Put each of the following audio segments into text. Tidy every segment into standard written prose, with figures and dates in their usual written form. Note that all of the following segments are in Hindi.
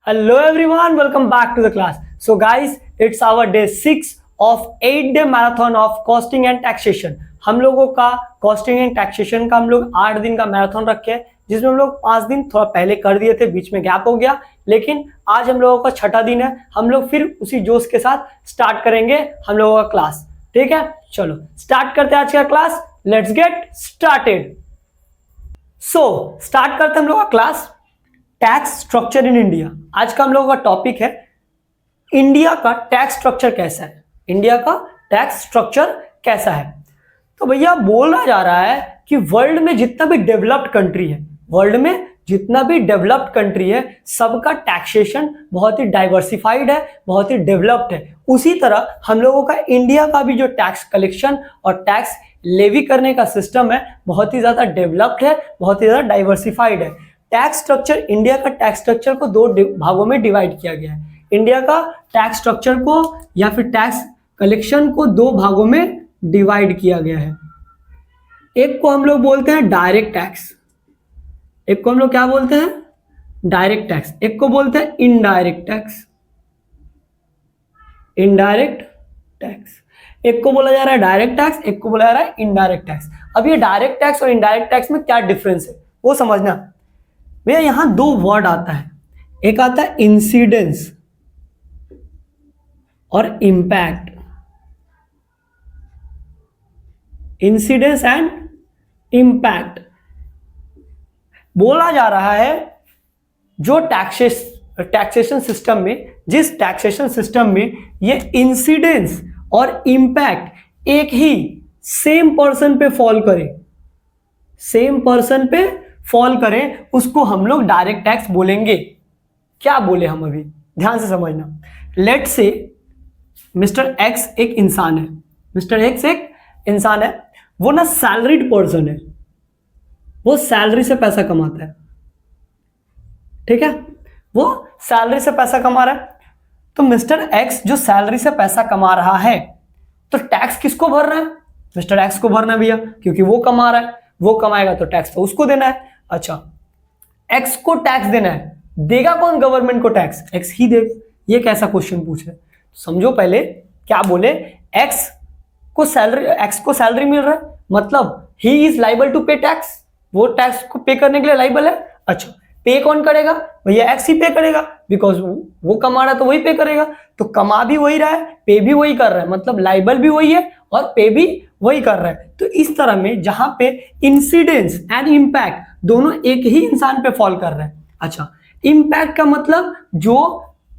Hello everyone, welcome back to the class. So guys, it's our day 6 of 8-day marathon of costing and taxation. हम लोगों का कॉस्टिंग एंड टैक्सेशन का हम लोग 8 दिन का मैराथन रखे हैं, जिसमें हम लोग 5 दिन थोड़ा पहले कर दिए थे, बीच में गैप हो गया, लेकिन आज हम लोगों का छठा दिन है। हम लोग फिर उसी जोश के साथ स्टार्ट करेंगे हम लोगों का क्लास। ठीक है, चलो स्टार्ट करते हैं आज का class. Let's get started. So start करते हैं हम लोग का class, tax structure in India. आज का हम लोगों का टॉपिक है इंडिया का टैक्स स्ट्रक्चर कैसा है। इंडिया का टैक्स स्ट्रक्चर कैसा है? तो भैया बोला जा रहा है कि वर्ल्ड में जितना भी डेवलप्ड कंट्री है, वर्ल्ड में जितना भी डेवलप्ड कंट्री है, सबका टैक्सेशन बहुत ही डाइवर्सिफाइड है, बहुत ही डेवलप्ड है। उसी तरह हम लोगों का इंडिया का भी जो टैक्स कलेक्शन और टैक्स लेवी करने का सिस्टम है, बहुत ही ज्यादा डेवलप्ड है, बहुत ही ज्यादा डाइवर्सिफाइड है। टैक्स स्ट्रक्चर, इंडिया का टैक्स स्ट्रक्चर को दो भागों में डिवाइड किया गया है। इंडिया का टैक्स स्ट्रक्चर को या फिर टैक्स कलेक्शन को दो भागों में डिवाइड किया गया है। एक को हम लोग बोलते हैं डायरेक्ट टैक्स, एक को हम लोग क्या बोलते हैं? Direct tax. एक को बोलते हैं इनडायरेक्ट टैक्स, इनडायरेक्ट टैक्स। एक को बोला जा रहा है डायरेक्ट टैक्स, एक को बोला जा रहा है इनडायरेक्ट टैक्स। अब ये डायरेक्ट टैक्स और इनडायरेक्ट टैक्स में क्या डिफरेंस है वो समझना भैया। यहां दो वर्ड आता है, एक आता है इंसिडेंस और इंपैक्ट। Incidence and impact. बोला जा रहा है जो टैक्सेशन सिस्टम में, जिस टैक्सेशन सिस्टम में ये इंसिडेंस और इंपैक्ट एक ही सेम पर्सन पे फॉल करे, सेम पर्सन पे फॉल करें, उसको हम लोग डायरेक्ट टैक्स बोलेंगे। क्या बोले हम अभी, ध्यान से समझना। लेट से मिस्टर एक्स एक इंसान है, मिस्टर एक्स एक इंसान है, वो ना सैलरीड पर्सन है, वो सैलरी से पैसा कमाता है। ठीक है, वो सैलरी से पैसा कमा रहा है। तो मिस्टर एक्स जो सैलरी से पैसा कमा रहा है, तो टैक्स किसको भर रहा है? मिस्टर एक्स को भरना है भैया, क्योंकि वो कमा रहा है, वो कमाएगा तो टैक्स तो उसको देना है। अच्छा, एक्स को टैक्स देना है, देगा कौन गवर्नमेंट को टैक्स? एक्स ही देगा। ये कैसा क्वेश्चन पूछे, समझो पहले क्या बोले। एक्स को सैलरी मिल रहा है, मतलब ही इज लाइबल टू पे टैक्स, वो टैक्स को पे करने के लिए लाइबल है। अच्छा, पे कौन करेगा? भैया एक्स ही पे करेगा, बिकॉज वो कमा रहा है तो वही पे करेगा। तो कमा भी वही रहा है, पे भी वही कर रहा है, मतलब लाइबल भी वही है और पे भी वही कर रहा है। तो इस तरह में जहां पे इंसिडेंस एंड इंपैक्ट दोनों एक ही इंसान पे फॉल कर रहा है। अच्छा, इंपैक्ट का मतलब जो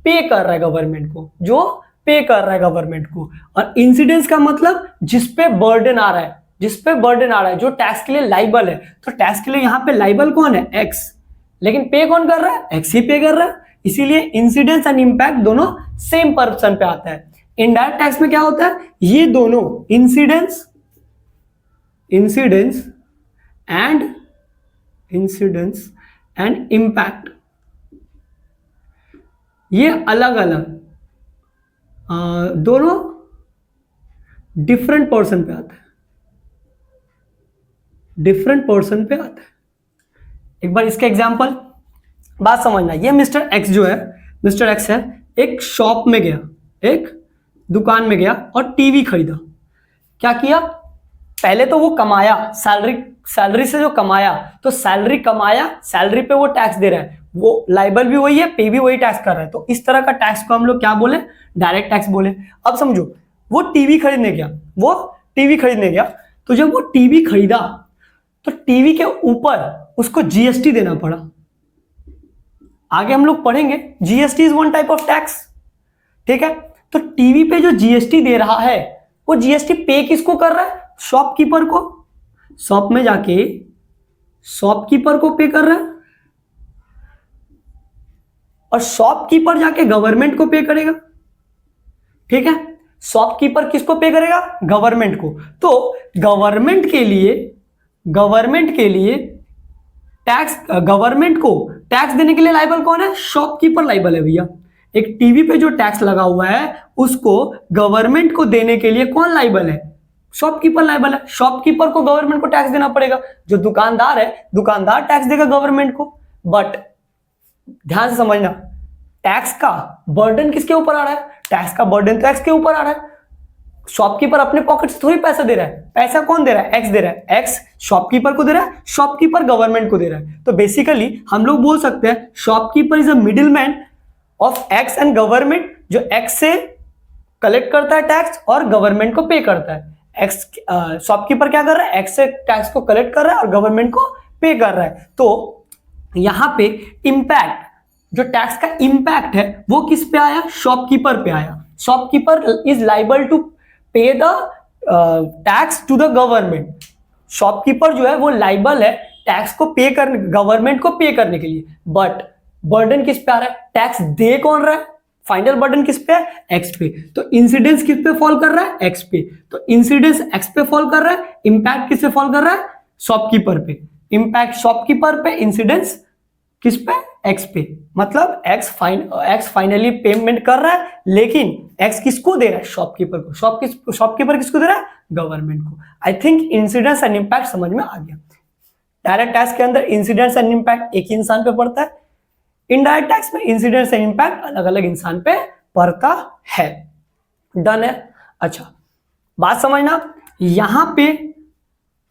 पे कर रहा है गवर्नमेंट को, जो पे कर रहा है गवर्नमेंट को, और इंसिडेंस का मतलब जिस पे बर्डन आ रहा है, जिस पे बर्डन आ रहा है, जो टैक्स के लिए लाइबल है। तो टैक्स के लिए यहां पे लाइबल कौन है? एक्स, लेकिन पे कौन कर रहा है? एक्स ही पे कर रहा है। इसीलिए इंसिडेंस एंड इंपैक्ट दोनों सेम पर्सन पे आता है। इनडायरेक्ट टैक्स में क्या होता है? ये दोनों इंसिडेंस एंड इंपैक्ट, ये अलग अलग दोनों डिफरेंट पर्सन पे आता है, डिफरेंट पर्सन पे आता है। एक बार इसका एग्जांपल बात समझना। ये मिस्टर एक्स जो है, मिस्टर एक्स है, एक शॉप में गया, एक दुकान में गया और टीवी खरीदा। क्या किया? पहले तो वो कमाया, सैलरी से जो कमाया, तो सैलरी कमाया, सैलरी पे वो टैक्स दे रहा है, वो लाइबल भी वही है, पे भी वही टैक्स कर रहा है। तो इस तरह का टैक्स को हम लोग क्या बोले? डायरेक्ट टैक्स बोले। अब समझो, वो टीवी खरीदने गया, तो जब वो टीवी खरीदा तो टीवी के ऊपर उसको जीएसटी देना पड़ा। आगे हम लोग पढ़ेंगे, GST is one type of tax. ठीक है, तो टीवी पे जो जीएसटी दे रहा है, वो जीएसटी पे किसको कर रहा है? शॉपकीपर को। शॉप में जाके शॉपकीपर को पे कर रहा है, और शॉपकीपर जाके गवर्नमेंट को पे करेगा। ठीक है, शॉपकीपर किसको पे करेगा? गवर्नमेंट को। तो गवर्नमेंट के लिए टैक्स, गवर्नमेंट को टैक्स देने के लिए लाइबल कौन है? शॉपकीपर लाइबल है भैया। एक टीवी पे जो टैक्स लगा हुआ है, उसको गवर्नमेंट को देने के लिए कौन लाइबल है? शॉपकीपर लायबल है, शॉपकीपर को गवर्नमेंट को टैक्स देना पड़ेगा। जो दुकानदार है, दुकानदार टैक्स देगा गवर्नमेंट को। बट ध्यान से समझना, टैक्स का बर्डन किसके ऊपर आ रहा है? टैक्स का बर्डन तो एक्स के ऊपर आ रहा है। शॉपकीपर अपने पॉकेट से थोड़ी पैसा दे रहा है, पैसा कौन दे रहा है? एक्स दे रहा है। एक्स शॉपकीपर को दे रहा है, शॉपकीपर गवर्नमेंट को दे रहा है। तो बेसिकली हम लोग बोल सकते हैं shopkeeper is a middle man of x and government, जो एक्स से कलेक्ट करता है टैक्स और गवर्नमेंट को पे करता है। एक्स शॉपकीपर क्या कर रहा है? एक्स से टैक्स को कलेक्ट कर रहा है और गवर्नमेंट को पे कर रहा है। तो यहां पे इंपैक्ट, जो टैक्स का इंपैक्ट है वो किस पे आया? शॉपकीपर पे आया। Shopkeeper is liable to pay the tax to the government. Shopkeeper जो है वो लाइबल है टैक्स को पे करने, गवर्नमेंट को पे करने के लिए। बट बर्डन किस पे आ रहा है? टैक्स दे कौन रहा है? फाइनल बर्डन किस पे है? एक्स पे। तो इंसिडेंस किस पे फॉल कर रहा है? एक्स पे। तो इंसिडेंस एक्स पे फॉल कर रहा है, इंपैक्ट किस पे फॉल कर रहा है? शॉपकीपर पे। इंपैक्ट शॉपकीपर पे, इंसिडेंस किस पे? एक्स पे। मतलब एक्स फाइनली पेमेंट कर रहा है, लेकिन एक्स किसको दे रहा है? शॉपकीपर को। शॉपकीपर किसको दे रहा है? गवर्नमेंट को। I think incidence and impact समझ में आ गया। डायरेक्ट टैक्स के अंदर इंसिडेंस एंड इंपैक्ट एक ही इंसान पे पड़ता है, इनडायरेक्ट टैक्स में इंसिडेंस एंड इंपैक्ट अलग अलग इंसान पे पड़ता है। डन है? अच्छा, बात समझना, यहां पे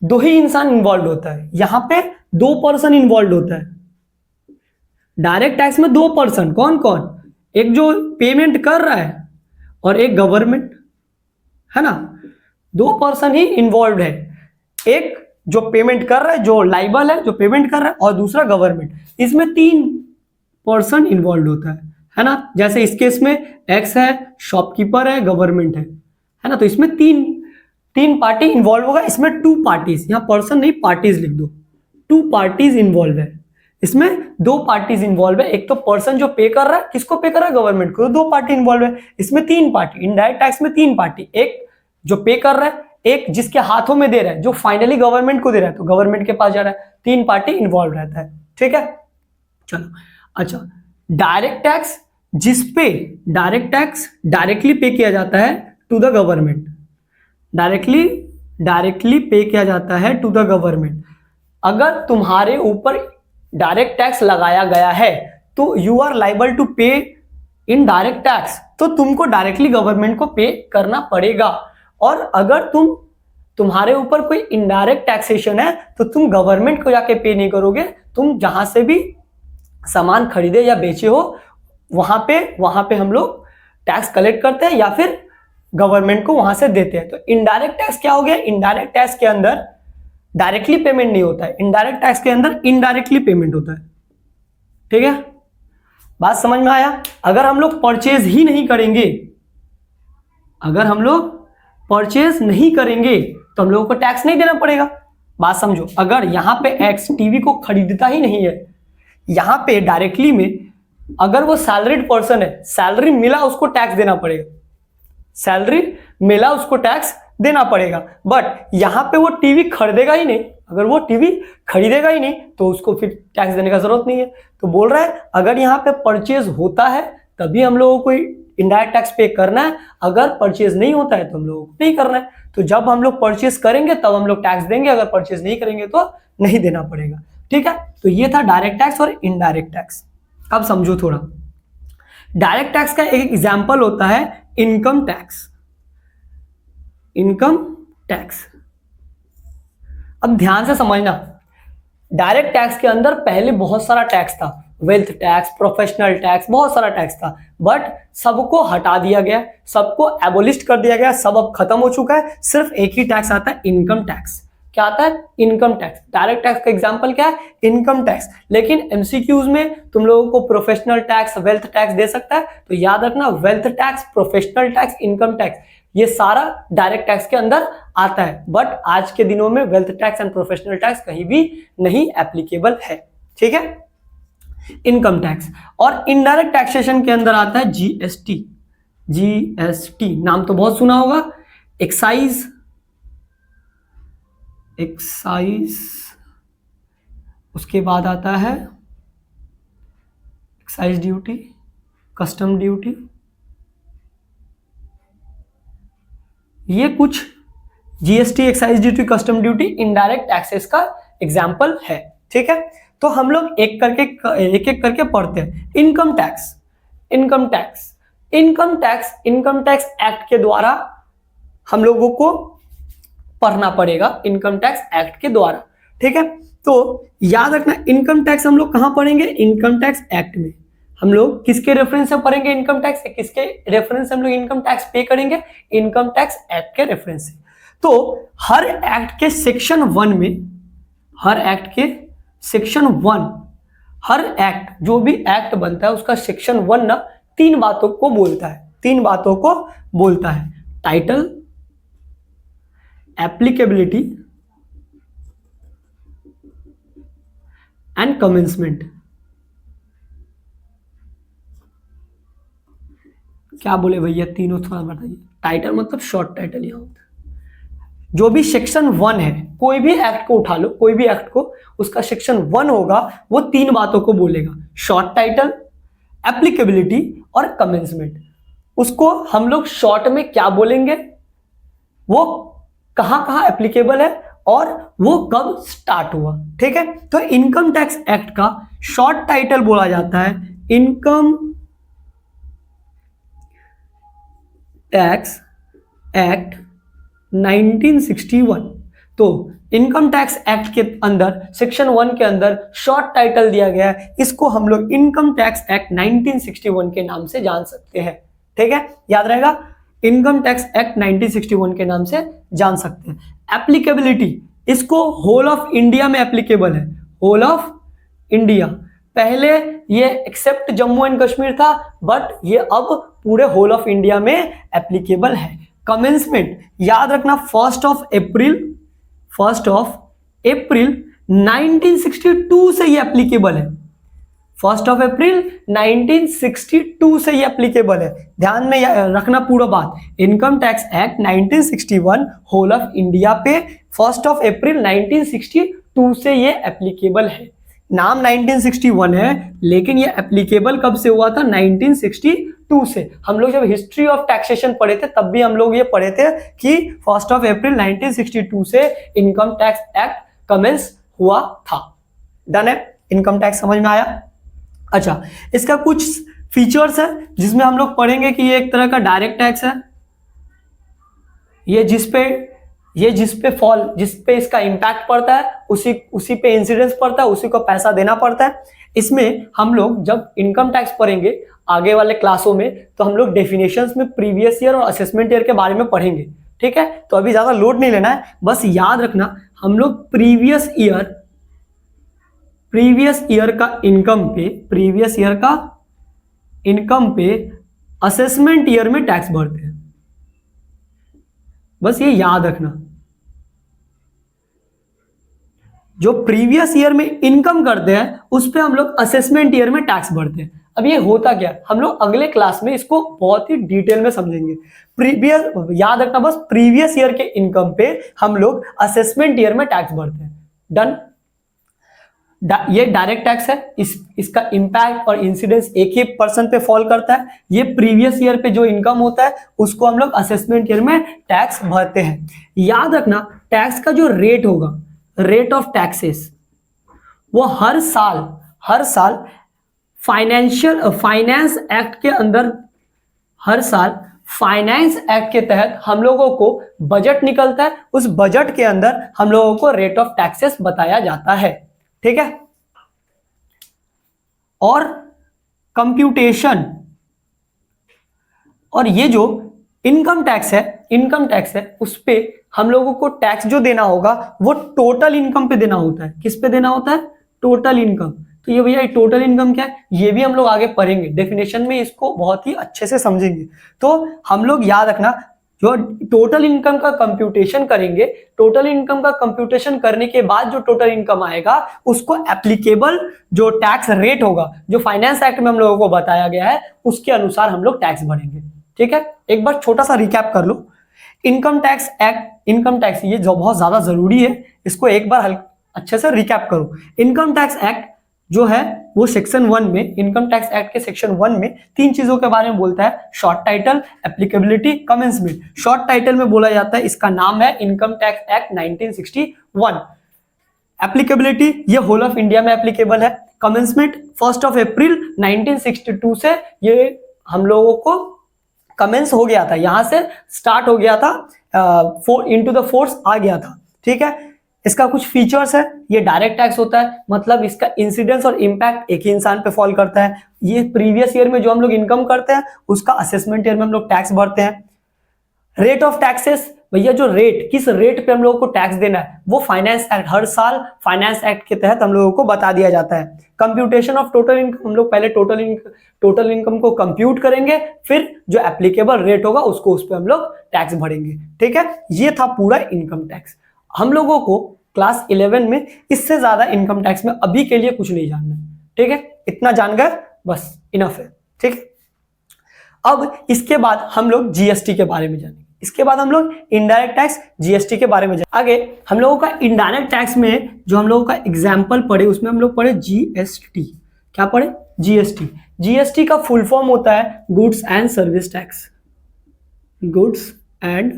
दो ही इंसान इन्वॉल्व होता है, यहां पे दो पर्सन इन्वॉल्व होता है। डायरेक्ट टैक्स में दो पर्सन, कौन कौन? एक जो पेमेंट कर रहा है और एक गवर्नमेंट, है ना। दो पर्सन ही इन्वॉल्व है, एक जो पेमेंट कर रहा है, जो लाइबल है, जो पेमेंट कर रहा है, और दूसरा गवर्नमेंट। इसमें तीन पर्सन इन्वॉल्व होता है ना। जैसे इस केस में एक्स है, शॉपकीपर है, गवर्नमेंट है ना। तो इसमें तीन पार्टी इन्वॉल्व होगा। इसमें टू पार्टीज, यहां पर्सन नहीं पार्टीज लिख दो, टू पार्टीज इन्वॉल्व है। इसमें दो पार्टीज इन्वॉल्व है, एक तो पर्सन जो पे कर रहा है, किसको पे कर रहा है? गवर्नमेंट को। तो दो पार्टी इन्वॉल्व है। इसमें तीन पार्टी, इनडायरेक्ट टैक्स में तीन पार्टी, एक जो पे कर रहा है, एक जिसके हाथों में दे रहा है, जो फाइनली गवर्नमेंट को दे रहा है, तो गवर्नमेंट के पास जा रहा है। तीन पार्टी इन्वॉल्व रहता है, ठीक है। चलो, अच्छा, डायरेक्ट टैक्स, जिसपे डायरेक्ट टैक्स डायरेक्टली पे किया जाता है to the government, directly pay किया जाता है टू द गवर्नमेंट। अगर तुम्हारे ऊपर डायरेक्ट टैक्स लगाया गया है तो यू आर लाइबल टू पे इन डायरेक्ट टैक्स, तो तुमको डायरेक्टली गवर्नमेंट को पे करना पड़ेगा। और अगर तुम्हारे ऊपर कोई इनडायरेक्ट टैक्सेशन है तो तुम गवर्नमेंट को जाके पे नहीं करोगे, तुम जहां से भी सामान खरीदे या बेचे हो वहां पे हम लोग टैक्स कलेक्ट करते हैं या फिर गवर्नमेंट को वहां से देते हैं। तो इनडायरेक्ट टैक्स क्या हो गया? इनडायरेक्ट टैक्स के अंदर डायरेक्टली पेमेंट नहीं होता है, इनडायरेक्ट टैक्स के अंदर इनडायरेक्टली पेमेंट होता है, ठीक है। बात समझ में आया? अगर हम लोग परचेज ही नहीं करेंगे, अगर हम लोग परचेज नहीं करेंगे तो हम लोगों को टैक्स नहीं देना पड़ेगा। बात समझो, अगर यहां पे एक्स टीवी को खरीदता ही नहीं है, यहां पे डायरेक्टली में अगर वो सैलरीड पर्सन है, सैलरी मिला उसको टैक्स देना पड़ेगा, सैलरी मिला उसको टैक्स देना पड़ेगा। बट यहां पे वो टीवी खरीदेगा ही नहीं, अगर वो टीवी खरीदेगा ही नहीं तो उसको फिर टैक्स देने का जरूरत नहीं है। तो बोल रहा है अगर यहां पे परचेज होता है तभी हम लोगों को इनडायरेक्ट टैक्स पे करना है, अगर परचेज नहीं होता है तो हम लोगों को नहीं करना है। तो जब हम लोग परचेज करेंगे तब हम लोग टैक्स देंगे, अगर परचेज नहीं करेंगे तो नहीं देना पड़ेगा, ठीक है। तो ये था डायरेक्ट टैक्स और इनडायरेक्ट टैक्स। अब समझो थोड़ा, डायरेक्ट टैक्स का एक एग्जाम्पल होता है इनकम टैक्स। इनकम टैक्स, अब ध्यान से समझना, डायरेक्ट टैक्स के अंदर पहले बहुत सारा टैक्स था, वेल्थ टैक्स, प्रोफेशनल टैक्स, बहुत सारा टैक्स था। बट सबको हटा दिया गया, सबको एबोलिस्ट कर दिया गया, सब अब खत्म हो चुका है। सिर्फ एक ही टैक्स आता है, इनकम टैक्स। क्या आता है? Income tax. डायरेक्ट टैक्स का एग्जांपल क्या है? Income tax. लेकिन एमसीक्यूज में तुम लोगों को प्रोफेशनल टैक्स, वेल्थ टैक्स दे सकता है, तो याद रखना wealth tax, professional tax, income tax, ये सारा डायरेक्ट टैक्स के अंदर आता है। बट आज के दिनों में wealth tax and professional tax कहीं भी नहीं एप्लीकेबल है, ठीक है। इनकम टैक्स और इनडायरेक्ट टैक्सेशन के अंदर आता है जीएसटी। जीएसटी नाम तो बहुत सुना होगा, एक्साइज, उसके बाद आता है एक्साइज ड्यूटी, कस्टम ड्यूटी, ये कुछ GST, excise duty, custom duty indirect taxes का एग्जाम्पल है, ठीक है। तो हम लोग एक एक करके पढ़ते हैं। Income tax, income tax, income tax act के द्वारा हम लोगों को पढ़ना पड़ेगा, इनकम टैक्स एक्ट के द्वारा। ठीक है, तो याद रखना इनकम टैक्स हम लोग कहां पढ़ेंगे, इनकम टैक्स एक्ट में। हम लोग किसके रेफरेंस से पढ़ेंगे इनकम टैक्स, किसके रेफरेंस से हम लोग इनकम टैक्स पे करेंगे, इनकम टैक्स एक्ट के रेफरेंस से। तो हर एक्ट के सेक्शन 1 में, हर एक्ट के सेक्शन 1, हर एक्ट जो भी एक्ट बनता है उसका सेक्शन 1 ना 3 बातों को बोलता है, 3 बातों को बोलता है, टाइटल, एप्लीकेबिलिटी एंड कमेंसमेंट। क्या बोले भैया तीनों, थोड़ा बताइए। टाइटल मतलब शॉर्ट टाइटल यहां होता है। जो भी सेक्शन 1 है, कोई भी एक्ट को उठा लो, कोई भी एक्ट को, उसका सेक्शन 1 होगा वो 3 बातों को बोलेगा, शॉर्ट टाइटल, एप्लीकेबिलिटी और कमेंसमेंट। उसको हम लोग शॉर्ट में क्या बोलेंगे, वो कहां कहां एप्लीकेबल है और वो कब स्टार्ट हुआ। ठीक है, तो इनकम टैक्स एक्ट का शॉर्ट टाइटल बोला जाता है इनकम टैक्स एक्ट 1961। तो इनकम टैक्स एक्ट के अंदर सेक्शन 1 के अंदर शॉर्ट टाइटल दिया गया है, इसको हम लोग इनकम टैक्स एक्ट 1961 के नाम से जान सकते हैं। ठीक है, याद रहेगा, इनकम टैक्स एक्ट 1961 के नाम से जान सकते हैं। एप्लीकेबिलिटी, इसको होल ऑफ इंडिया में एप्लीकेबल है, होल ऑफ इंडिया। पहले ये एक्सेप्ट जम्मू एंड कश्मीर था, बट ये अब पूरे होल ऑफ इंडिया में एप्लीकेबल है। कमेंसमेंट, याद रखना 1 अप्रैल 1962 से ये एप्लीकेबल है, 1 अप्रैल 1962 से ये एप्लीकेबल है। ध्यान में रखना पूरा बात, income tax act 1961 whole of India पे 1 अप्रैल 1962 से ये एप्लीकेबल है। नाम 1961 है लेकिन ये एप्लीकेबल कब से हुआ था, 1962 से। हम लोग जब हिस्ट्री ऑफ टैक्सेशन पढ़े थे तब भी हम लोग ये पढ़े थे कि 1 अप्रैल 1962 से इनकम टैक्स एक्ट कमेंस हुआ था। डन है, इनकम टैक्स समझ में आया। अच्छा, इसका कुछ फीचर्स है जिसमें हम लोग पढ़ेंगे कि ये एक तरह का डायरेक्ट टैक्स है, ये जिस पे इसका इंपैक्ट पड़ता है उसी पे इंसिडेंस पड़ता है, उसी को पैसा देना पड़ता है। इसमें हम लोग जब इनकम टैक्स पढ़ेंगे आगे वाले क्लासों में तो हम लोग डेफिनेशंस में प्रीवियस ईयर और असेसमेंट ईयर के बारे में पढ़ेंगे। ठीक है, तो अभी ज्यादा लोड नहीं लेना है, बस याद रखना हम लोग प्रीवियस ईयर का इनकम पे असेसमेंट ईयर में टैक्स भरते हैं, बस ये याद रखना। जो प्रीवियस ईयर में इनकम करते हैं उस पे हम लोग असेसमेंट ईयर में टैक्स भरते हैं। अब ये होता क्या, हम लोग अगले क्लास में इसको बहुत ही डिटेल में समझेंगे। याद रखना बस, प्रीवियस ईयर के इनकम पे हम लोग असेसमेंट ईयर में टैक्स भरते हैं। डन। ये डायरेक्ट टैक्स है, इसका इंपैक्ट और इंसिडेंस एक ही पर्सन पे फॉल करता है। ये प्रीवियस ईयर पे जो इनकम होता है उसको हम लोग असेसमेंट ईयर में टैक्स भरते हैं। याद रखना टैक्स का जो रेट होगा, रेट ऑफ टैक्सेस, वो हर साल फाइनेंस एक्ट के अंदर, हर साल फाइनेंस एक्ट के तहत हम लोगों को बजट निकलता है, उस बजट के अंदर हम लोगों को रेट ऑफ टैक्सेस बताया जाता है। ठीक है, और कंप्यूटेशन, और ये जो इनकम टैक्स है उस पे हम लोगों को टैक्स जो देना होगा वो टोटल इनकम पे देना होता है। किस पे देना होता है, टोटल इनकम। तो ये भैया टोटल इनकम क्या है, ये भी हम लोग आगे पढ़ेंगे, डेफिनेशन में इसको बहुत ही अच्छे से समझेंगे। तो हम लोग याद रखना जो टोटल इनकम का कंप्यूटेशन करेंगे, टोटल इनकम का कंप्यूटेशन करने के बाद जो टोटल इनकम आएगा उसको एप्लीकेबल जो टैक्स रेट होगा, जो फाइनेंस एक्ट में हम लोगों को बताया गया है, उसके अनुसार हम लोग टैक्स भरेंगे। ठीक है, एक बार छोटा सा रिकैप कर लो। इनकम टैक्स एक्ट, ये जो बहुत ज्यादा जरूरी है, इसको एक बार अच्छे से रिकैप करो। इनकम टैक्स एक्ट जो है वो सेक्शन 1 में, इनकम टैक्स एक्ट के सेक्शन 1 में 3 चीजों के बारे में बोलता है, short title, applicability, commencement. Short title में बोला जाता है, इसका नाम है इनकम टैक्स एक्ट 1961। एप्लीकेबिलिटी, ये होल ऑफ इंडिया में एप्लीकेबल है। कमेंसमेंट 1 अप्रैल 1962 से ये हम लोगों को कमेंस हो गया था, यहां से स्टार्ट हो गया था, इनटू द फोर्स आ गया था। ठीक है, इसका कुछ फीचर्स है, ये डायरेक्ट टैक्स होता है, मतलब इसका इंसिडेंस और इम्पैक्ट एक ही इंसान पे फॉल करता है। ये प्रीवियस ईयर में जो हम लोग इनकम करते हैं उसका असेसमेंट ईयर में हम लोग टैक्स भरते हैं। रेट ऑफ टैक्सेस, भैया जो रेट, किस रेट पे हम लोगों को टैक्स देना है वो फाइनेंस एक्ट, हर साल फाइनेंस एक्ट के तहत हम लोगों को बता दिया जाता है। कंप्यूटेशन ऑफ टोटल इनकम, हम लोग पहले टोटल इनकम को कंप्यूट करेंगे, फिर जो एप्लीकेबल रेट होगा उसको उस पर हम लोग टैक्स भरेंगे। ठीक है, ये था पूरा इनकम टैक्स। हम लोगों को क्लास 11 में इससे ज्यादा इनकम टैक्स में अभी के लिए कुछ नहीं जानना है। ठीक है, इतना जान गए बस, इनफ है। ठीक है, अब इसके बाद हम लोग जीएसटी के बारे में जानेंगे, इसके बाद हम लोग इनडायरेक्ट टैक्स जीएसटी के बारे में जानेंगे। आगे हम लोगों का इनडायरेक्ट टैक्स में जो हम लोगों का एग्जाम्पल पढ़े उसमें हम लोग पढ़े जीएसटी। क्या पढ़े? जीएसटी। जीएसटी का फुल फॉर्म होता है goods and service tax, goods and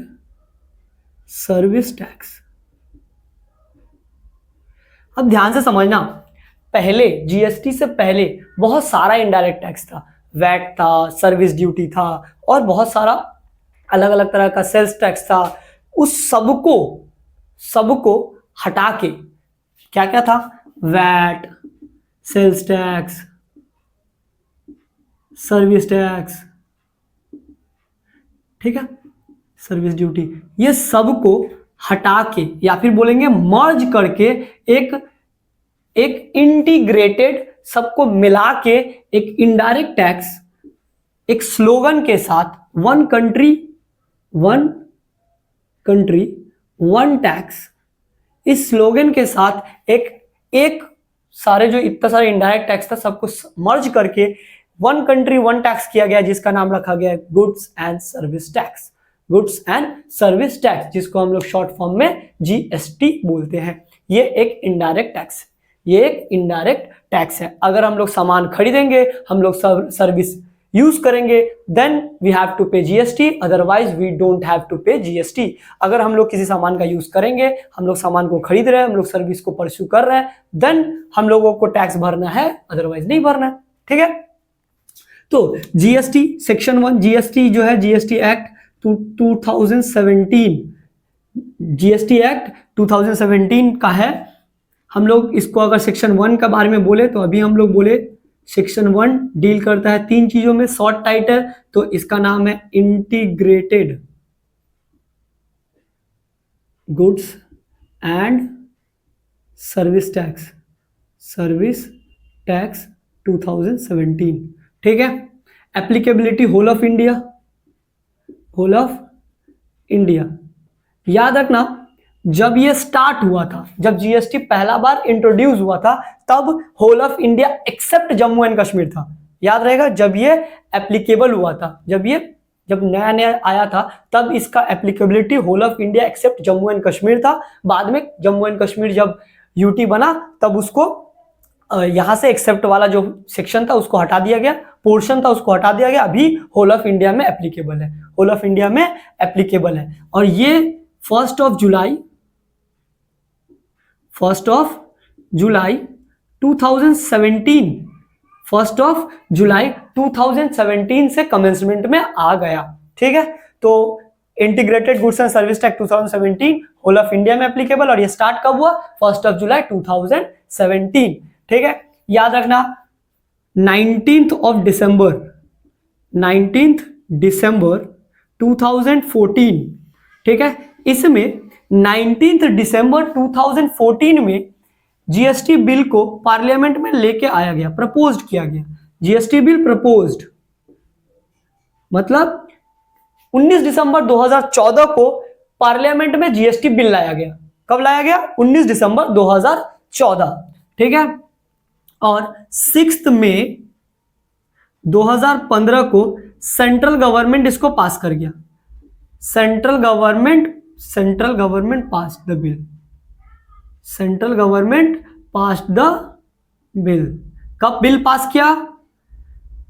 service tax. अब ध्यान से समझना, पहले जीएसटी से पहले बहुत सारा इनडायरेक्ट टैक्स था, वैट था, सर्विस ड्यूटी था और बहुत सारा अलग अलग तरह का सेल्स टैक्स था। उस सबको हटा के क्या क्या था? VAT, sales tax, service tax, ठीक है, सर्विस ड्यूटी, ये सबको हटा के या फिर बोलेंगे मर्ज करके एक इंटीग्रेटेड, सबको मिला के एक इनडायरेक्ट टैक्स, एक स्लोगन के साथ वन कंट्री वन टैक्स, इस स्लोगन के साथ एक सारे जो इतना सारे इनडायरेक्ट टैक्स था सबको मर्ज करके वन कंट्री वन टैक्स किया गया, जिसका नाम रखा गया goods and service tax. Goods and service tax, जिसको हम लोग शॉर्ट फॉर्म में जीएसटी बोलते हैं। ये एक इनडायरेक्ट टैक्स, ये एक इनडायरेक्ट टैक्स है। अगर हम लोग सामान खरीदेंगे, हम लोग सर्विस यूज करेंगे, then we have to pay GST, otherwise we don't have to pay GST. अगर हम लोग किसी सामान का यूज करेंगे, हम लोग सामान को खरीद रहे हैं, हम लोग सर्विस को परस्यू कर रहे हैं, देन हम लोगों को टैक्स भरना है, अदरवाइज नहीं भरना है। ठीक है, तो जीएसटी सेक्शन 1, जीएसटी जो है जीएसटी एक्ट 2017, जीएसटी एक्ट 2017 का है। हम लोग इसको अगर सेक्शन 1 के बारे में बोले तो अभी हम लोग बोले सेक्शन 1 डील करता है 3 चीजों में। शॉर्ट टाइटल तो इसका नाम है integrated goods and service tax, service tax 2017। ठीक है, applicability whole of India, whole of India. याद रखना, जब ये स्टार्ट हुआ था, जब जीएसटी पहला बार इंट्रोड्यूस हुआ था, तब whole of India except Jammu and Kashmir था। याद रहेगा, जब ये एप्लीकेबल हुआ था, जब नया नया आया था, तब इसका applicability whole of India except Jammu and Kashmir था। बाद में जम्मू एंड कश्मीर जब यूटी बना, तब उसको यहां से एक्सेप्ट वाला जो सेक्शन था उसको हटा दिया गया, पोर्शन था उसको हटा दिया गया। अभी होल ऑफ इंडिया में एप्लीकेबल है, होल ऑफ इंडिया में एप्लीकेबल है। और ये 1 जुलाई 2017, 1 जुलाई 2017 से कमेंसमेंट में आ गया। ठीक है, तो integrated goods and service tax 2017 whole of India में एप्लीकेबल, और ये स्टार्ट कब हुआ? 1 जुलाई 2017। ठीक है, याद रखना 19 दिसंबर 2014। ठीक है, इसमें 19 दिसंबर 2014 में जीएसटी बिल को पार्लियामेंट में लेके आया गया, प्रपोज्ड किया गया। जीएसटी बिल प्रपोज्ड मतलब 19 दिसंबर 2014 को पार्लियामेंट में जीएसटी बिल लाया गया। कब लाया गया? 19 दिसंबर 2014। ठीक है, और 6 मई 2015 को सेंट्रल गवर्नमेंट इसको पास कर गया। Central government passed the bill, central government passed the bill. कब बिल पास किया?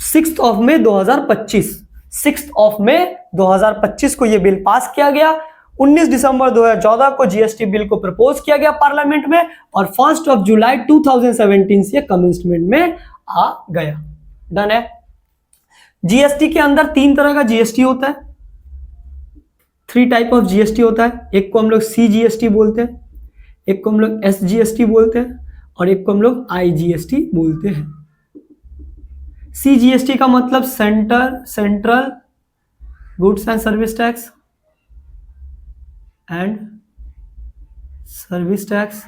6 मई 2025, 6 मई 2025 को यह बिल पास किया गया। 19 दिसंबर 2014 को जीएसटी बिल को प्रपोज किया गया पार्लियामेंट में और 1 जुलाई 2017 से कमेंसमेंट में आ गया। डन है। जीएसटी के अंदर 3 तरह का जीएसटी होता है, 3 टाइप ऑफ जीएसटी होता है। एक को हम लोग सीजीएसटी बोलते हैं, एक को हम लोग एसजीएसटी बोलते हैं और एक को हम लोग आईजीएसटी बोलते हैं। सीजीएसटी का मतलब central goods and service tax and service tax.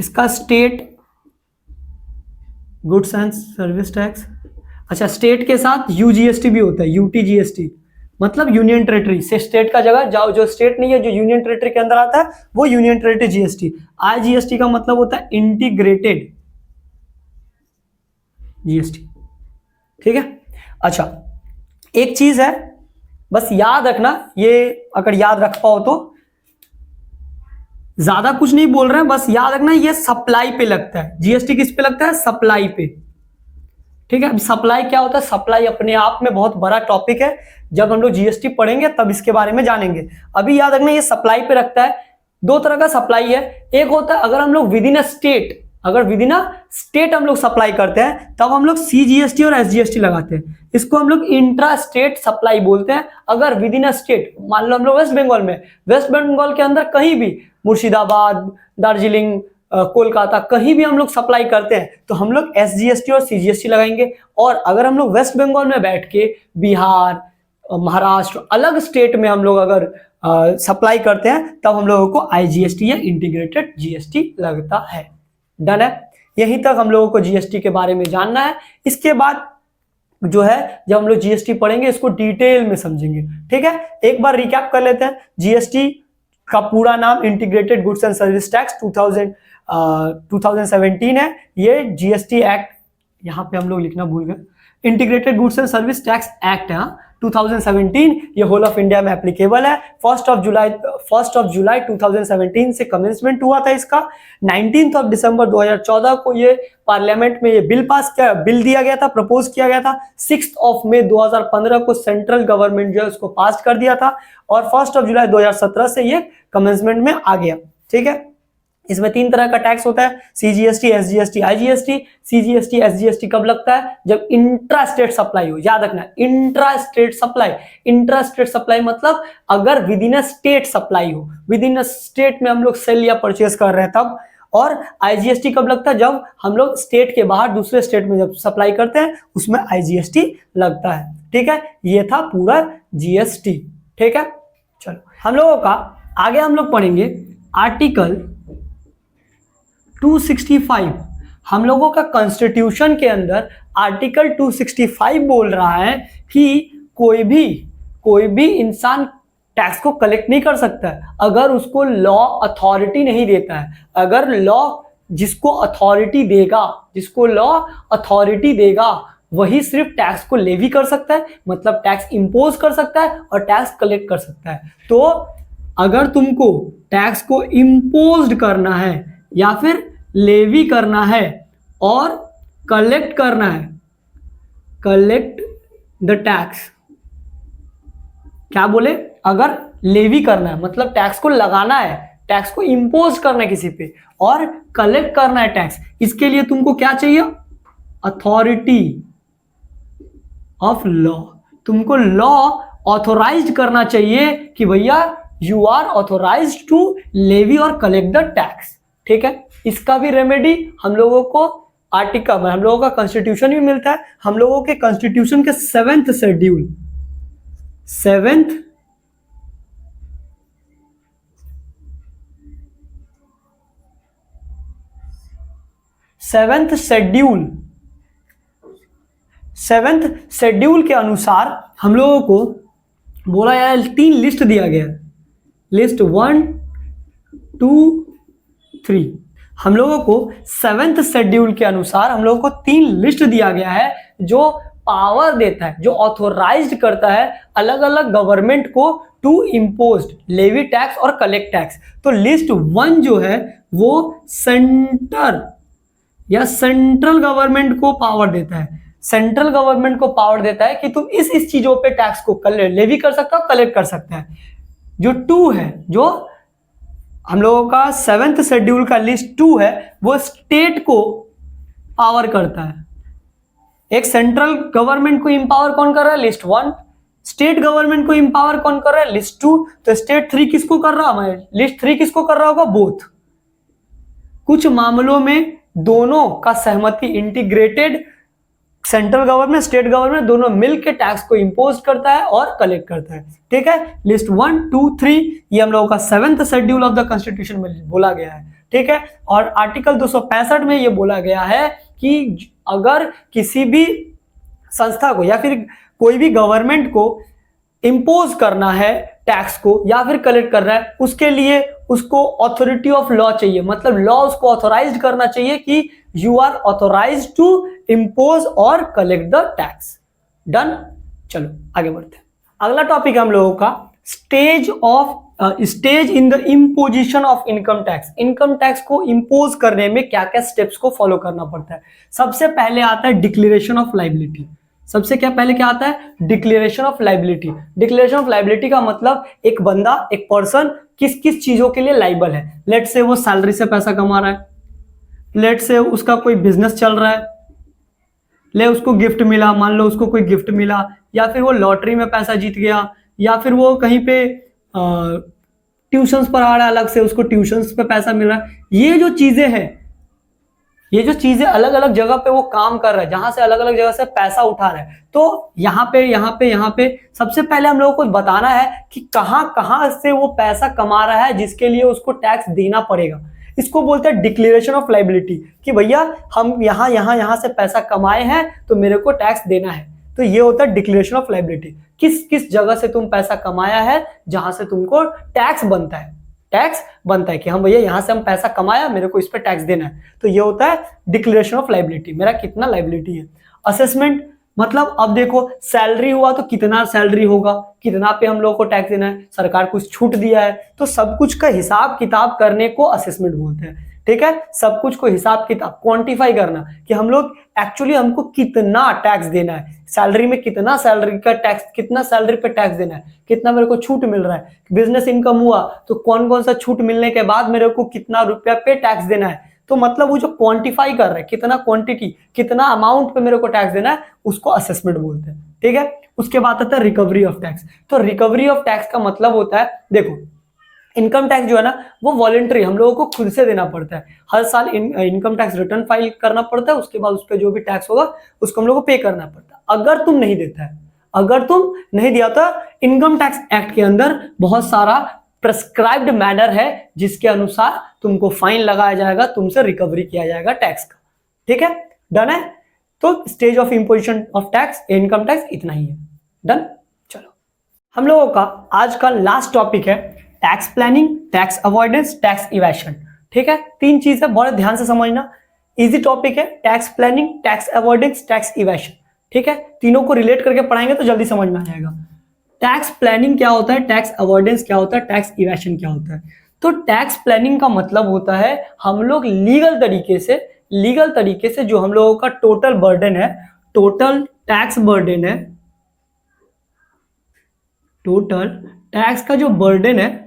इसका state goods and service tax. अच्छा, स्टेट के साथ यूजीएसटी भी होता है, यूटीजीएसटी मतलब यूनियन टेरिटरी से स्टेट का जगह जाओ, जो स्टेट नहीं है जो यूनियन टेरिटरी के अंदर आता है वो यूनियन टेरिटरी जीएसटी। आईजीएसटी का मतलब होता है इंटीग्रेटेड जीएसटी। ठीक है। अच्छा, एक चीज है बस याद रखना, ये अगर याद रख पाओ तो, ज्यादा कुछ नहीं बोल रहे हैं, बस याद रखना ये सप्लाई पे लगता है। जीएसटी किस पे लगता है? सप्लाई पे। ठीक है। अब सप्लाई क्या होता है? सप्लाई अपने आप में बहुत बड़ा टॉपिक है, जब हम लोग जीएसटी पढ़ेंगे तब इसके बारे में जानेंगे। अभी याद रखना ये सप्लाई पे रखता है। 2 तरह का सप्लाई है। एक होता है अगर हम लोग विद इन अ स्टेट, अगर विद इन अ स्टेट हम लोग सप्लाई करते हैं तब हम लोग सीजीएसटी और एसजीएसटी लगाते हैं। इसको हम लोग इंट्रा स्टेट सप्लाई बोलते हैं। अगर विद इन अ स्टेट, मान लो हम लोग वेस्ट बंगाल में, वेस्ट बंगाल के अंदर कहीं भी, मुर्शिदाबाद, दार्जिलिंग, कोलकाता, कहीं भी हम लोग सप्लाई करते हैं तो हम लोग एसजीएसटी और सीजीएसटी लगाएंगे। और अगर हम लोग वेस्ट बंगाल में बैठ के बिहार, महाराष्ट्र, अलग स्टेट में हम लोग अगर सप्लाई करते हैं तब हम लोगों को आईजीएसटी या इंटीग्रेटेड जीएसटी लगता है। डन है। यहीं तक हम लोगों को जीएसटी के बारे में जानना है। इसके बाद जो है जब हम लोग जीएसटी पढ़ेंगे इसको डिटेल में समझेंगे। ठीक है। एक बार रिकैप कर लेते हैं। जीएसटी का पूरा नाम integrated goods and service tax 2017 है। ये जीएसटी एक्ट, यहाँ पे हम लोग लिखना भूल गए, integrated goods and service tax act है 2017। ये होल ऑफ इंडिया में एप्लीकेबल है। 1 जुलाई 2017 से कमेंसमेंट हुआ था इसका। 19 दिसंबर 2014 को ये पार्लियामेंट में ये बिल दिया गया था, प्रपोज किया गया था। 6 मई 2015 को सेंट्रल गवर्नमेंट जो है उसको पास कर दिया था और 1 जुलाई 2017 से ये कमेंसमेंट में आ गया। ठीक है। इसमें 3 तरह का टैक्स होता है, CGST, SGST, IGST. CGST, SGST कब लगता है? जब इंट्रा स्टेट सप्लाई हो। याद रखना, intra state supply. Intra state supply मतलब अगर with in a state supply हो, विद इन अ स्टेट में हम लोग सेल या परचेज कर रहे हैं तब। और आईजीएसटी कब लगता है? जब हम लोग स्टेट के बाहर दूसरे स्टेट में जब सप्लाई करते हैं उसमें आईजीएसटी लगता है। ठीक है। ये था पूरा जीएसटी। ठीक है। चलो हम लोगों का आगे हम लोग पढ़ेंगे आर्टिकल 265। हम लोगों का कॉन्स्टिट्यूशन के अंदर आर्टिकल 265 बोल रहा है कि कोई भी इंसान टैक्स को कलेक्ट नहीं कर सकता है अगर उसको लॉ अथॉरिटी नहीं देता है। अगर लॉ जिसको लॉ अथॉरिटी देगा वही सिर्फ टैक्स को लेवी कर सकता है, मतलब टैक्स इंपोज कर सकता है और टैक्स कलेक्ट कर सकता है। तो अगर तुमको टैक्स को इंपोज करना है या फिर लेवी करना है और कलेक्ट करना है, कलेक्ट द टैक्स, क्या बोले? अगर लेवी करना है मतलब टैक्स को लगाना है, टैक्स को इंपोज करना है किसी पे, और कलेक्ट करना है टैक्स, इसके लिए तुमको क्या चाहिए? Authority of law. तुमको लॉ ऑथोराइज्ड करना चाहिए कि भैया you are authorized to levy और कलेक्ट द टैक्स। ठीक है। इसका भी रेमेडी हम लोगों को आर्टिकल में, हम लोगों का कॉन्स्टिट्यूशन भी मिलता है। हम लोगों के कॉन्स्टिट्यूशन के 7th शेड्यूल के अनुसार हम लोगों को बोला यार 3 लिस्ट दिया गया, लिस्ट 1, 2, 3। हम लोगों को 7th शेड्यूल के अनुसार हम लोगों को 3 लिस्ट दिया गया है जो पावर देता है, जो ऑथोराइज्ड करता है अलग अलग गवर्नमेंट को टू इम्पोज लेवी टैक्स और कलेक्ट टैक्स। तो लिस्ट 1 जो है वो सेंटर या सेंट्रल गवर्नमेंट को पावर देता है। सेंट्रल गवर्नमेंट को पावर देता है कि तुम इस चीजों पे टैक्स को लेवी कर सकते हो, कलेक्ट कर सकते हैं। जो 2 है, जो हम लोगों का 7th शेड्यूल का लिस्ट 2 है, वो स्टेट को पावर करता है। एक सेंट्रल गवर्नमेंट को इंपावर कौन कर रहा है? लिस्ट 1। स्टेट गवर्नमेंट को इंपावर कौन कर रहा है? लिस्ट 2। तो स्टेट 3 किसको कर रहा है? लिस्ट 3 किसको कर रहा होगा? बोथ। कुछ मामलों में दोनों का सहमति, integrated central government state government दोनों मिलकर टैक्स को इंपोज करता है और कलेक्ट करता है। ठीक है, लिस्ट 1, 2, 3 ये हम लोगों का 7th schedule of the constitution में बोला गया है। ठीक है, और आर्टिकल 265 में ये बोला गया है कि अगर किसी भी संस्था को या फिर कोई भी गवर्नमेंट को इंपोज करना है टैक्स को या फिर कलेक्ट कर रहा है, उसके लिए उसको ऑथोरिटी ऑफ लॉ चाहिए, मतलब लॉ उसको ऑथोराइज्ड करना चाहिए कि you are authorized to impose और कलेक्ट द टैक्स। डन। चलो आगे बढ़ते हैं। अगला टॉपिक हम लोगों का stage in the imposition of income tax. Income tax को इंपोज करने में क्या क्या स्टेप्स को फॉलो करना पड़ता है। सबसे पहले आता है डिक्लेरेशन ऑफ लायबिलिटी। सबसे क्या पहले क्या आता है? Declaration of liability. Declaration of liability का मतलब एक बंदा, एक पर्सन किस किस चीजों के लिए लाइबल है। लेट से वो सैलरी से पैसा कमा रहा है, लेट से उसका कोई बिजनेस चल रहा है, ले उसको गिफ्ट मिला, मान लो उसको कोई गिफ्ट मिला, या फिर वो लॉटरी में पैसा जीत गया, या फिर वो कहीं पे ट्यूशंस पढ़ा रहा है, अलग से उसको ट्यूशंस पे पैसा मिल रहा है। ये जो चीजें हैं, ये जो चीजें अलग अलग जगह पे वो काम कर रहा है, जहां से अलग अलग जगह से पैसा उठा रहा है, तो यहाँ पे सबसे पहले हम लोगों को बताना है कि कहां से वो पैसा कमा रहा है जिसके लिए उसको टैक्स देना पड़ेगा। इसको बोलते हैं डिक्लेरेशन ऑफ लायबिलिटी कि भैया हम यहां से पैसा कमाए हैं तो मेरे को टैक्स देना है। तो ये होता है डिक्लेरेशन ऑफ लायबिलिटी। किस किस जगह से तुम पैसा कमाया है जहां से तुमको टैक्स बनता है। टैक्स बनता है कि हम भैया यहां से हम पैसा कमाया, मेरे को इस पे टैक्स देना है। तो ये होता है डिक्लेरेशन ऑफ लायबिलिटी, मेरा कितना लायबिलिटी है। असेसमेंट मतलब अब देखो सैलरी हुआ तो कितना सैलरी होगा, कितना पे हम लोग को टैक्स देना है, सरकार कुछ छूट दिया है, तो सब कुछ का हिसाब किताब करने को असेसमेंट बोलते हैं। ठीक है, सब कुछ को हिसाब किताब क्वांटिफाई करना कि हम लोग एक्चुअली हमको कितना टैक्स देना है, सैलरी में कितना सैलरी का टैक्स, कितना सैलरी पे टैक्स देना है, कितना मेरे को छूट मिल रहा है, बिजनेस इनकम हुआ तो कौन कौन सा छूट मिलने के बाद मेरे को कितना रुपया पे टैक्स देना है। तो मतलब वो जो क्वांटिफाई कर रहा है, कितना क्वांटिटी, कितना अमाउंट पे मेरे को टैक्स देना है, उसको असेसमेंट बोलते हैं। ठीक है, उसके बाद आता है रिकवरी ऑफ टैक्स। तो रिकवरी ऑफ टैक्स का मतलब होता है, देखो इनकम टैक्स जो है ना वो वॉलंटरी हम लोगों को खुद से देना पड़ता है। हर साल इनकम टैक्स रिटर्न फाइल करना पड़ता है, उसके बाद उस पर जो भी टैक्स होगा उसको हम लोग को पे करना पड़ता है। अगर तुम नहीं देता है, अगर तुम नहीं दिया तो इनकम टैक्स एक्ट के अंदर बहुत सारा प्रेस्क्राइब्ड मैनर है जिसके अनुसार तुमको फाइन लगाया जाएगा, तुमसे रिकवरी किया जाएगा टैक्स का। ठीक है, डन है। तो stage of imposition of tax, income tax इतना ही है। डन। चलो हम लोगों का आज का लास्ट टॉपिक है tax planning, tax avoidance, tax evasion. ठीक है, 3 चीज है, बड़े ध्यान से समझना। इजी टॉपिक है, tax planning, tax avoidance, tax evasion. ठीक है, तीनों को रिलेट करके पढ़ाएंगे तो जल्दी समझ में आ जाएगा। टैक्स प्लानिंग क्या होता है, टैक्स अवॉइडेंस क्या होता है, टैक्स इवेशन क्या होता है। तो टैक्स प्लानिंग का मतलब होता है हम लोग लीगल तरीके से जो हम लोगों का टोटल बर्डन है, टोटल टैक्स बर्डन है, टोटल टैक्स का जो बर्डन है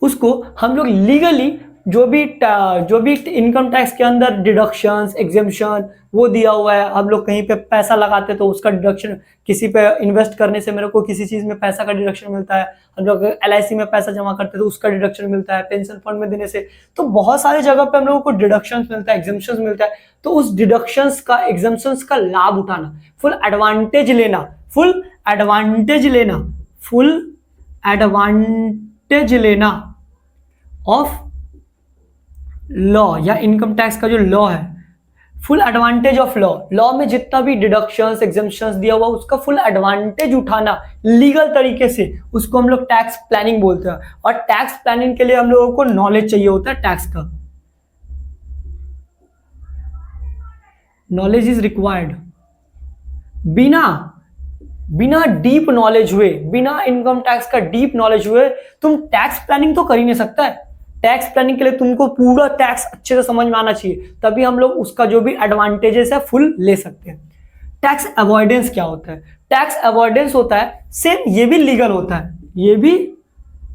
उसको हम लोग लीगली जो भी इनकम टैक्स के अंदर डिडक्शंस, एग्जेम्पशन वो दिया हुआ है, हम लोग कहीं पे पैसा लगाते तो उसका डिडक्शन, किसी पे इन्वेस्ट करने से मेरे को किसी चीज में पैसा का डिडक्शन मिलता है, हम लोग LIC में पैसा जमा करते तो उसका डिडक्शन मिलता है, पेंशन फंड में देने से, तो बहुत सारी जगह पे हम लोगों को डिडक्शंस मिलता है, एग्जेम्पशंस मिलता है। तो उस डिडक्शंस का, एग्जेम्पशंस का लाभ उठाना, फुल एडवांटेज लेना ऑफ लॉ या इनकम टैक्स का जो लॉ है, फुल एडवांटेज ऑफ लॉ में जितना भी डिडक्शंस, एग्जेम्पशंस दिया हुआ उसका फुल एडवांटेज उठाना लीगल तरीके से, उसको हम लोग टैक्स प्लानिंग बोलते हैं। और टैक्स प्लानिंग के लिए हम लोगों को नॉलेज चाहिए होता है टैक्स का, नॉलेज इज रिक्वायर्ड। बिना डीप नॉलेज हुए, बिना इनकम टैक्स का डीप नॉलेज हुए तुम टैक्स प्लानिंग तो कर ही नहीं सकता है। टैक्स प्लानिंग के लिए तुमको पूरा टैक्स अच्छे से समझ में आना चाहिए, तभी हम लोग उसका जो भी एडवांटेजेस है फुल ले सकते हैं। टैक्स अवॉइडेंस क्या होता है? टैक्स अवॉइडेंस होता है सेम, ये भी लीगल होता है, ये भी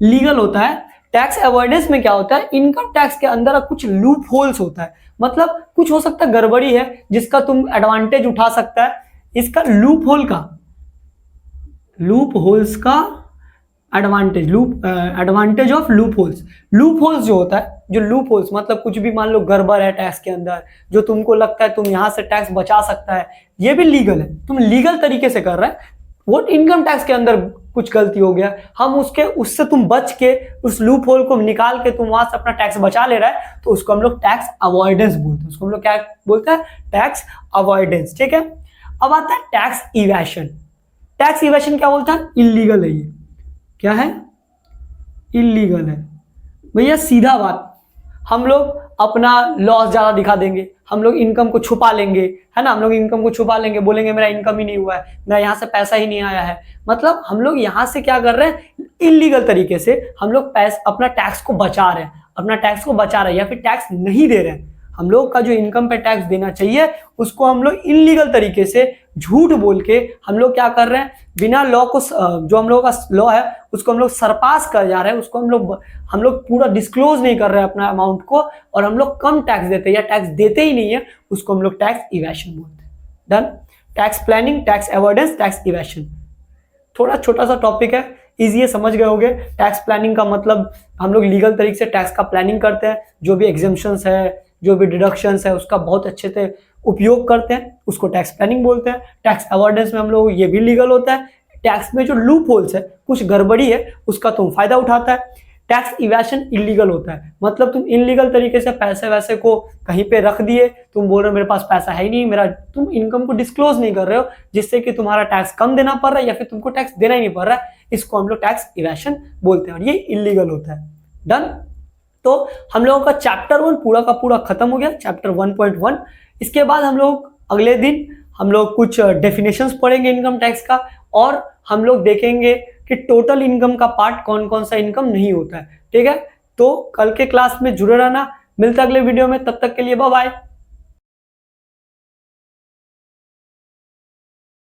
लीगल होता है। टैक्स अवॉइडेंस में क्या होता है, इनकम टैक्स के अंदर कुछ लूप होल्स होता है, मतलब कुछ हो सकता है गड़बड़ी है जिसका तुम एडवांटेज उठा सकता है। इसका लूप होल्स का एडवांटेज ऑफ लूप होल्स जो होता है, जो लूप होल्स मतलब कुछ भी मान लो गड़बड़ है टैक्स के अंदर, जो तुमको लगता है तुम यहां से टैक्स बचा सकता है, ये भी लीगल है, तुम लीगल तरीके से कर रहे हैं। वो इनकम टैक्स के अंदर कुछ गलती हो गया, हम उससे तुम बच के उस लूप होल को निकाल के तुम वहां से अपना टैक्स बचा ले रहा है, तो उसको हम लोग टैक्स अवॉइडेंस बोलते हैं। उसको हम लोग क्या बोलते हैं? Tax avoidance. ठीक है, अब आता है टैक्स इवेशन। टैक्स इवेशन क्या बोलता है? इलीगल है। ये क्या है? इलीगल है भैया, सीधा बात। हम लोग अपना लॉस ज्यादा दिखा देंगे, हम लोग इनकम को छुपा लेंगे, है ना, हम लोग इनकम को छुपा लेंगे, बोलेंगे मेरा इनकम ही नहीं हुआ है, मेरा यहाँ से पैसा ही नहीं आया है। मतलब हम लोग यहाँ से क्या कर रहे हैं? इलीगल तरीके से हम लोग अपना टैक्स को बचा रहे हैं, या फिर टैक्स नहीं दे रहे हैं। हम लोग का जो इनकम पे टैक्स देना चाहिए उसको हम लोग इलीगल तरीके से झूठ बोल के हम लोग क्या कर रहे हैं? बिना लॉ को, जो हम लोग का लॉ है उसको हम लोग सरपास कर जा रहे हैं, उसको हम लोग पूरा डिस्क्लोज नहीं कर रहे हैं अपना अमाउंट को, और हम लोग कम टैक्स देते हैं या टैक्स देते ही नहीं है, उसको हम लोग टैक्स इवेशन बोलते हैं। Done. Tax planning, tax avoidance, tax evasion, थोड़ा छोटा सा टॉपिक है, इजी है, समझ गए होगे। टैक्स प्लानिंग का मतलब हम लोग लीगल तरीके से टैक्स का प्लानिंग करते हैं, जो भी एग्जेम्पशंस है, जो भी डिडक्शंस है, उसका बहुत अच्छे से उपयोग करते हैं, उसको टैक्स प्लानिंग बोलते हैं। टैक्स अवॉइडेंस में हम लोग, ये भी लीगल होता है। टैक्स में जो लूप होल्स है, कुछ गड़बड़ी है, उसका तुम फायदा उठाता है। टैक्स इवेशन इलीगल होता है, मतलब तुम इलीगल तरीके से पैसे वैसे को कहीं पे रख दिए, तुम बोल रहे हो मेरे पास पैसा है ही नहीं, तुम इनकम को डिस्क्लोज नहीं कर रहे हो, जिससे कि तुम्हारा टैक्स कम देना पड़ रहा है या फिर तुमको टैक्स देना ही नहीं पड़ रहा है, इसको हम लोग टैक्स इवेशन बोलते हैं, और ये इलीगल होता है। डन। तो हम लोगों का चैप्टर 1 पूरा का पूरा खत्म हो गया, चैप्टर 1.1। इसके बाद हम लोग अगले दिन हम लोग कुछ डेफिनेशंस पढ़ेंगे इनकम टैक्स का, और हम लोग देखेंगे कि टोटल इनकम का पार्ट कौन कौन सा इनकम नहीं होता है। ठीक है, तो कल के क्लास में जुड़े रहना, मिलते अगले वीडियो में, तब तक के लिए बाय बाय।